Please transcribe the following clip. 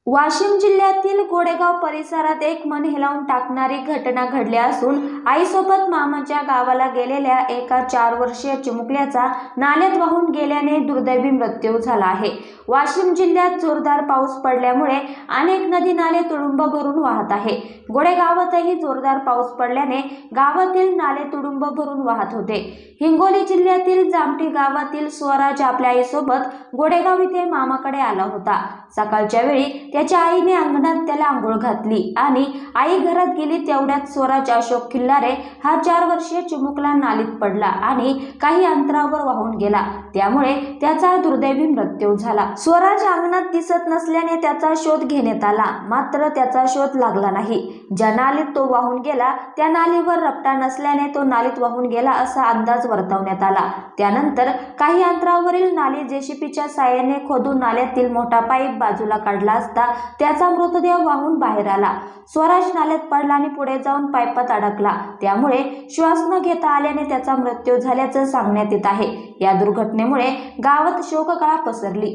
वाशिम जिल्ह्यातील गोडेगाव परिसरात एक मन हेलावून टाकणारी घटना घडली असून आईसोबत मामाच्या गावाला गेलेल्या एका 4 वर्षीय चिमुकल्याचा नाल्यात वाहून गेल्याने दुर्दैवी मृत्यू झाला आहे। वाशिम जिल्ह्यात जोरदार पाऊस पडल्यामुळे अनेक नदी नाले तुडुंब भरून वाहत आहे। गोडेगावातही जोरदार पाऊस पडल्याने गावातील नाले तुडुंब भरून वाहत होते। हिंगोली जिल्ह्यातील जामठी गावातील स्वराज आपल्या आईसोबत गोडेगाव येथे मामाकडे आला होता। सकाळच्या वेळी त्याच्या आईने अंगणात त्याला आंघोळ घातली आणि आई घरात गेली तेवढ्यात स्वराज अशोक खिल्लारे हा 4 वर्षीय चिमुकला नालीत पडला आणि काही अंतरावर वाहून गेला, त्यामुळे त्याचा दुर्दैवी मृत्यू झाला। स्वराज अंगणात दिसत नसल्याने त्याचा शोध घेण्यात आला, मात्र त्याचा शोध लागला नाही। ज्या नालीत तो वाहून गेला त्या नालीवर रपटा नसल्याने तो नालीत वाहून गेला असा अंदाज वर्तवण्यात आला। त्यानंतर काही अंतरावरील नाली जेसीबीच्या साहाय्याने खोदून नाल्यातील मोठा पाईप बाजूला काढला असता त्याचा मृतदेह वाहून बाहेर आला। स्वराज नाल्यात पडला आणि पुढे जाऊन पाईपात अडकला, त्यामुळे श्वास न घेता आल्याने त्याचा मृत्यू झाल्याचं सांगण्यात येत आहे। या दुर्घटनेमुळे गावात शोककळा पसरली।